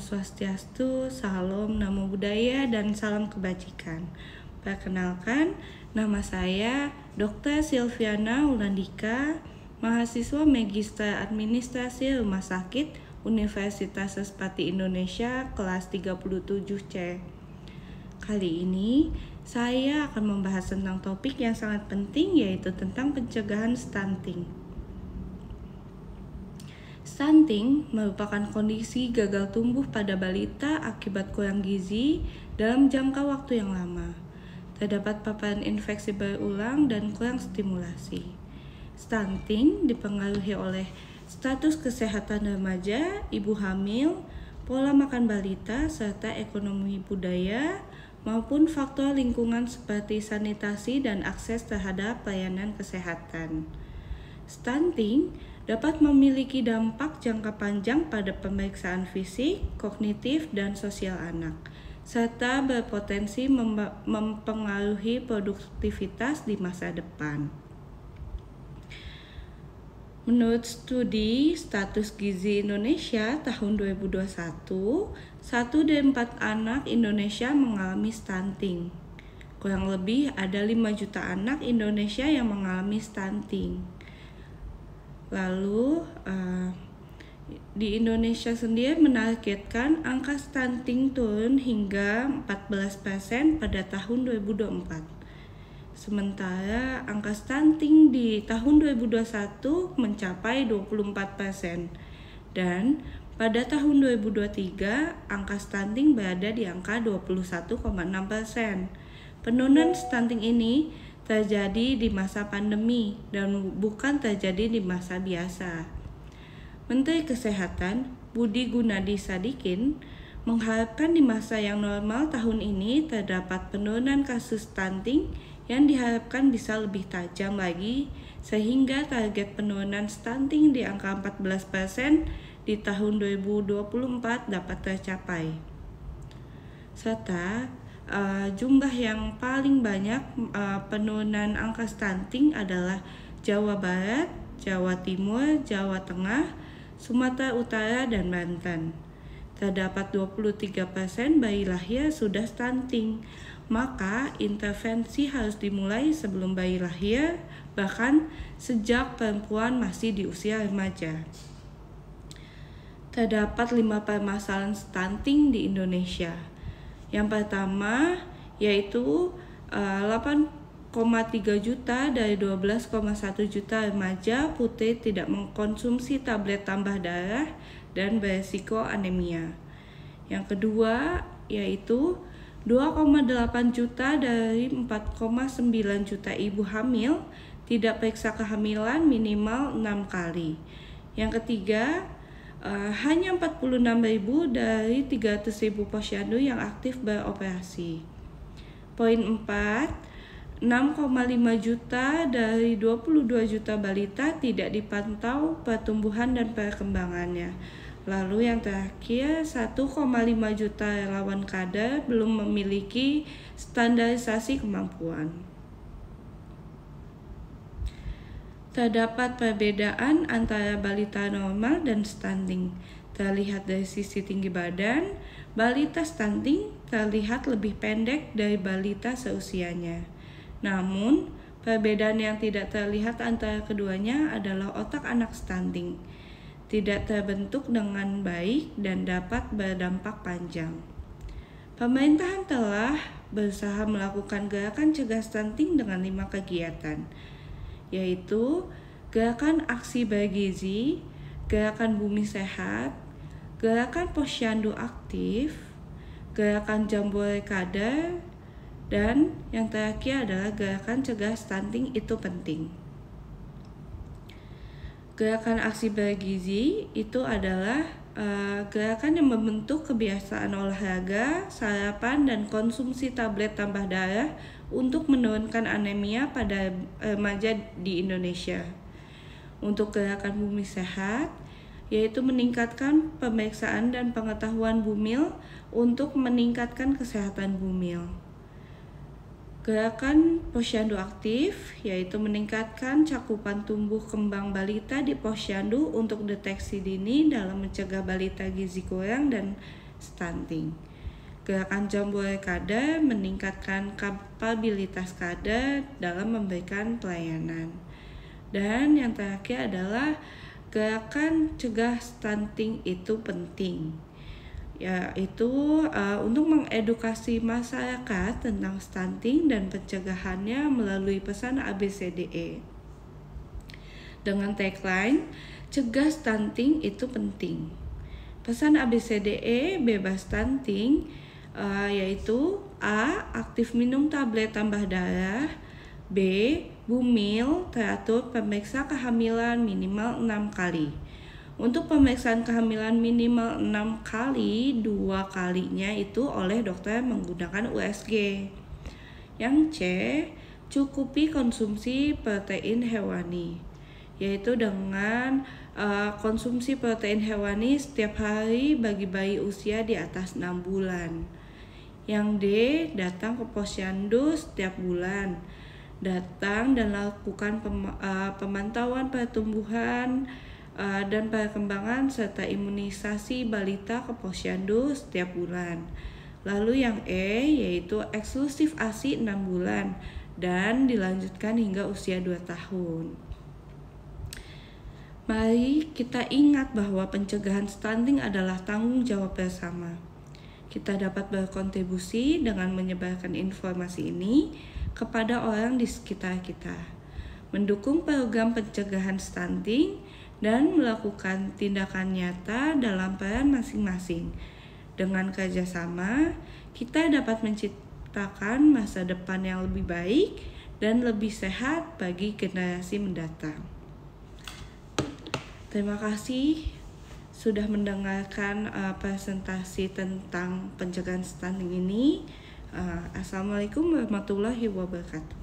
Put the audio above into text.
Swastiastu, Salam, Namo Buddhaya, dan salam kebajikan. Perkenalkan, nama saya Dr. Silviana Wulandika, mahasiswa Magister Administrasi Rumah Sakit Universitas Sespati Indonesia kelas 37C. Kali ini saya akan membahas tentang topik yang sangat penting, yaitu tentang pencegahan stunting. Stunting merupakan kondisi gagal tumbuh pada balita akibat kurang gizi dalam jangka waktu yang lama. Terdapat paparan infeksi berulang dan kurang stimulasi. Stunting dipengaruhi oleh status kesehatan remaja, ibu hamil, pola makan balita, serta ekonomi budaya, maupun faktor lingkungan seperti sanitasi dan akses terhadap pelayanan kesehatan. Stunting dapat memiliki dampak jangka panjang pada pemeriksaan fisik, kognitif, dan sosial anak, serta berpotensi mempengaruhi produktivitas di masa depan. Menurut studi status gizi Indonesia tahun 2021, 1 dari 4 anak Indonesia mengalami stunting. Kurang lebih ada 5 juta anak Indonesia yang mengalami stunting. Lalu di Indonesia sendiri menargetkan angka stunting turun hingga 14% pada tahun 2024. Sementara angka stunting di tahun 2021 mencapai 24%. Dan pada tahun 2023 angka stunting berada di angka 21,6%. Penurunan stunting ini terjadi di masa pandemi dan bukan terjadi di masa biasa. Menteri Kesehatan Budi Gunadi Sadikin mengharapkan di masa yang normal tahun ini terdapat penurunan kasus stunting yang diharapkan bisa lebih tajam lagi sehingga target penurunan stunting di angka 14% di tahun 2024 dapat tercapai. Serta jumlah yang paling banyak penurunan angka stunting adalah Jawa Barat, Jawa Timur, Jawa Tengah, Sumatera Utara, dan Banten. Terdapat 23% bayi lahir sudah stunting, maka intervensi harus dimulai sebelum bayi lahir, bahkan sejak perempuan masih di usia remaja. Terdapat 5 permasalahan stunting di Indonesia. Yang pertama yaitu 8,3 juta dari 12,1 juta remaja putri tidak mengkonsumsi tablet tambah darah dan beresiko anemia. Yang kedua yaitu 2,8 juta dari 4,9 juta ibu hamil tidak periksa kehamilan minimal 6 kali. Yang ketiga, hanya 46.000 dari 300.000 posyandu yang aktif beroperasi. Poin 4, 6,5 juta dari 22 juta balita tidak dipantau pertumbuhan dan perkembangannya. Lalu yang terakhir, 1,5 juta relawan kader belum memiliki standarisasi kemampuan. Terdapat perbedaan antara balita normal dan stunting. Terlihat dari sisi tinggi badan, balita stunting terlihat lebih pendek dari balita seusianya. Namun, perbedaan yang tidak terlihat antara keduanya adalah otak anak stunting tidak terbentuk dengan baik dan dapat berdampak panjang. Pemerintahan telah berusaha melakukan gerakan cegah stunting dengan 5 kegiatan, yaitu gerakan aksi bergizi, gerakan bumi sehat, gerakan posyandu aktif, gerakan jambore kader, dan yang terakhir adalah gerakan cegah stunting itu penting. Gerakan aksi bergizi itu adalah gerakan yang membentuk kebiasaan olahraga, sarapan, dan konsumsi tablet tambah darah untuk menurunkan anemia pada remaja di Indonesia. Untuk gerakan bumi sehat, yaitu meningkatkan pemeriksaan dan pengetahuan bumil untuk meningkatkan kesehatan bumil. Gerakan posyandu aktif, yaitu meningkatkan cakupan tumbuh kembang balita di posyandu untuk deteksi dini dalam mencegah balita gizi kurang dan stunting. Gerakan jambore kada meningkatkan kapabilitas kada dalam memberikan pelayanan. Dan yang terakhir adalah gerakan cegah stunting itu penting, yaitu untuk mengedukasi masyarakat tentang stunting dan pencegahannya melalui pesan ABCDE. Dengan tagline, cegah stunting itu penting. Pesan ABCDE bebas stunting yaitu A. Aktif minum tablet tambah darah. B. Bumil teratur pemeriksa kehamilan minimal 6 kali. Untuk pemeriksaan kehamilan minimal 6 kali, 2 kalinya itu oleh dokter menggunakan USG. Yang C. Cukupi konsumsi protein hewani, yaitu dengan konsumsi protein hewani setiap hari bagi bayi usia di atas 6 bulan. Yang D. Datang ke posyandu setiap bulan. Datang dan lakukan pemantauan pertumbuhan dan perkembangan serta imunisasi balita ke posyandu setiap bulan. Lalu yang E yaitu eksklusif ASI 6 bulan dan dilanjutkan hingga usia 2 tahun. Mari kita ingat bahwa pencegahan stunting adalah tanggung jawab bersama. Kita dapat berkontribusi dengan menyebarkan informasi ini kepada orang di sekitar kita, mendukung program pencegahan stunting, dan melakukan tindakan nyata dalam peran masing-masing. Dengan kerjasama, kita dapat menciptakan masa depan yang lebih baik dan lebih sehat bagi generasi mendatang. Terima kasih sudah mendengarkan presentasi tentang pencegahan stunting ini. Assalamualaikum warahmatullahi wabarakatuh.